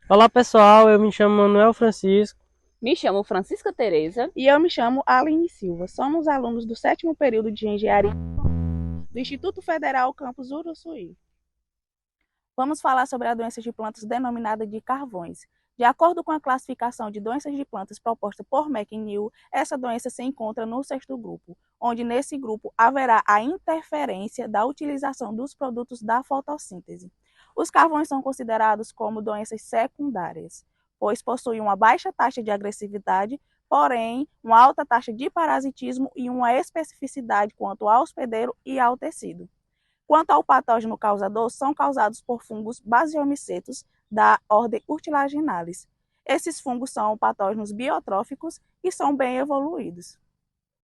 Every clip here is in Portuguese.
Olá pessoal, eu me chamo Manuel Francisco. Me chamo Francisca Tereza. E eu me chamo Aline Silva. Somos alunos do sétimo período de Engenharia do Instituto Federal Campus Uruçuí. Vamos falar sobre a doença de plantas denominada de carvões. De acordo com a classificação de doenças de plantas proposta por McNeil, essa doença se encontra no sexto grupo, onde nesse grupo haverá a interferência da utilização dos produtos da fotossíntese. Os carvões são considerados como doenças secundárias, pois possuem uma baixa taxa de agressividade, porém uma alta taxa de parasitismo e uma especificidade quanto ao hospedeiro e ao tecido. Quanto ao patógeno causador, são causados por fungos basiomicetos da ordem Urtilaginalis. Esses fungos são patógenos biotróficos e são bem evoluídos.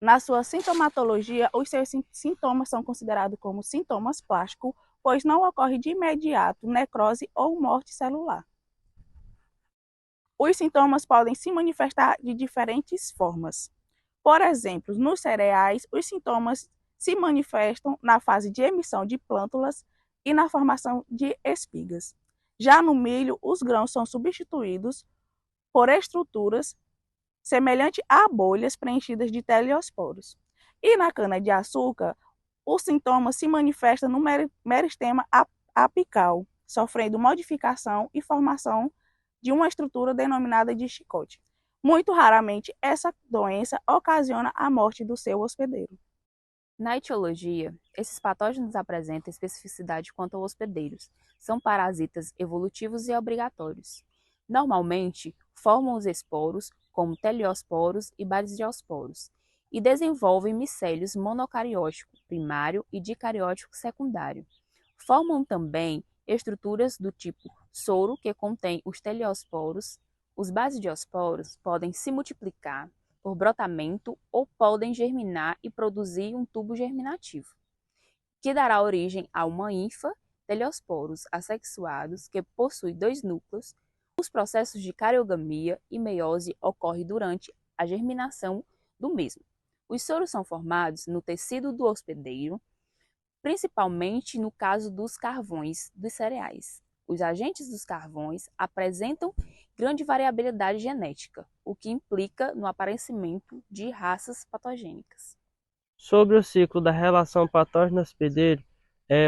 Na sua sintomatologia, os seus sintomas são considerados como sintomas plásticos, pois não ocorre de imediato necrose ou morte celular. Os sintomas podem se manifestar de diferentes formas. Por exemplo, nos cereais, os sintomas se manifestam na fase de emissão de plântulas e na formação de espigas. Já no milho, os grãos são substituídos por estruturas semelhantes a bolhas preenchidas de teleosporos. E na cana-de-açúcar, o sintoma se manifesta no meristema apical, sofrendo modificação e formação de uma estrutura denominada de chicote. Muito raramente, essa doença ocasiona a morte do seu hospedeiro. Na etiologia, esses patógenos apresentam especificidade quanto aos hospedeiros. São parasitas evolutivos e obrigatórios. Normalmente, formam os esporos, como teleosporos e basidiosporos, e desenvolvem micélios monocariótico primário e dicariótico secundário. Formam também estruturas do tipo soro, que contém os teleosporos. Os basidiosporos podem se multiplicar por brotamento ou podem germinar e produzir um tubo germinativo, que dará origem a uma hífa, teleosporos assexuados que possui dois núcleos. Os processos de cariogamia e meiose ocorrem durante a germinação do mesmo. Os soros são formados no tecido do hospedeiro, principalmente no caso dos carvões dos cereais. Os agentes dos carvões apresentam grande variabilidade genética, o que implica no aparecimento de raças patogênicas. Sobre o ciclo da relação patógeno-hospedeiro,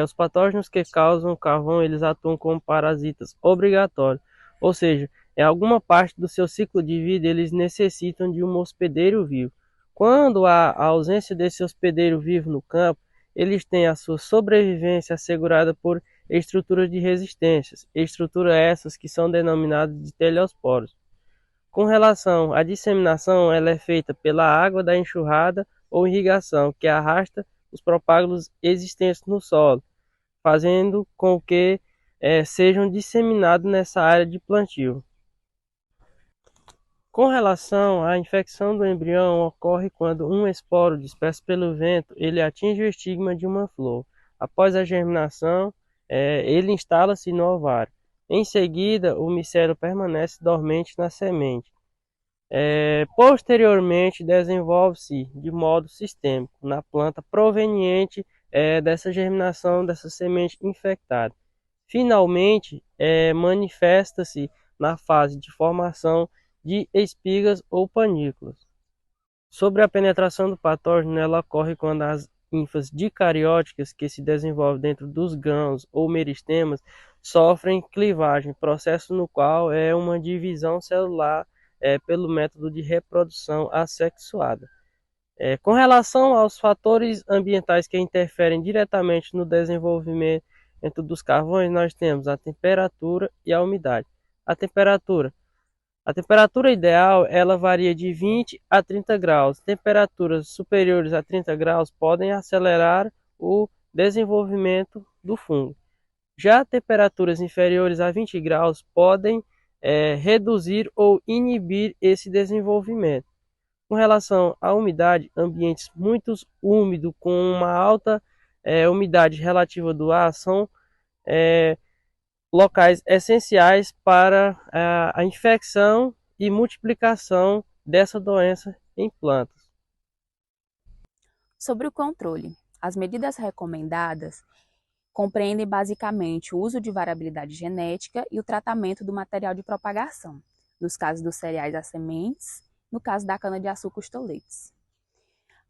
os patógenos que causam o carvão, eles atuam como parasitas obrigatórios, ou seja, em alguma parte do seu ciclo de vida eles necessitam de um hospedeiro vivo. Quando há a ausência desse hospedeiro vivo no campo, eles têm a sua sobrevivência assegurada por estruturas de resistências, estruturas essas que são denominadas de teleosporos. Com relação à disseminação, ela é feita pela água da enxurrada ou irrigação, que arrasta os propágulos existentes no solo, fazendo com que sejam disseminados nessa área de plantio. Com relação à infecção do embrião, ocorre quando um esporo disperso pelo vento ele atinge o estigma de uma flor. Após a germinação, ele instala-se no ovário. Em seguida, o micélio permanece dormente na semente. Posteriormente, desenvolve-se de modo sistêmico na planta proveniente dessa germinação dessa semente infectada. Finalmente, manifesta-se na fase de formação de espigas ou panículas. Sobre a penetração do patógeno, ela ocorre quando as hifas dicarióticas que se desenvolvem dentro dos grãos ou meristemas sofrem clivagem, processo no qual é uma divisão celular pelo método de reprodução assexuada. Com relação aos fatores ambientais que interferem diretamente no desenvolvimento dos carvões, nós temos a temperatura e a umidade. A temperatura a temperatura ideal ela varia de 20 a 30 graus. Temperaturas superiores a 30 graus podem acelerar o desenvolvimento do fungo. Já temperaturas inferiores a 20 graus podem reduzir ou inibir esse desenvolvimento. Com relação à umidade, ambientes muito úmidos com uma alta umidade relativa do ar são locais essenciais para a infecção e multiplicação dessa doença em plantas. Sobre o controle, as medidas recomendadas compreendem basicamente o uso de variabilidade genética e o tratamento do material de propagação, nos casos dos cereais as sementes, no caso da cana-de-açúcar os toletes.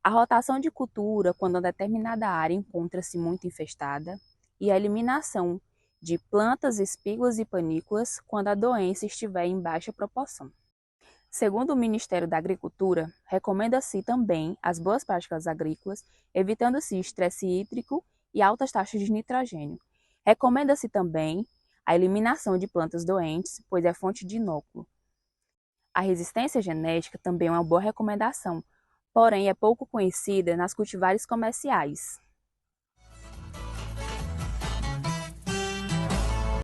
A rotação de cultura quando uma determinada área encontra-se muito infestada e a eliminação de plantas, espígulas e panículas quando a doença estiver em baixa proporção. Segundo o Ministério da Agricultura, recomenda-se também as boas práticas agrícolas, evitando-se estresse hídrico e altas taxas de nitrogênio. Recomenda-se também a eliminação de plantas doentes, pois é fonte de inóculo. A resistência genética também é uma boa recomendação, porém é pouco conhecida nas cultivares comerciais.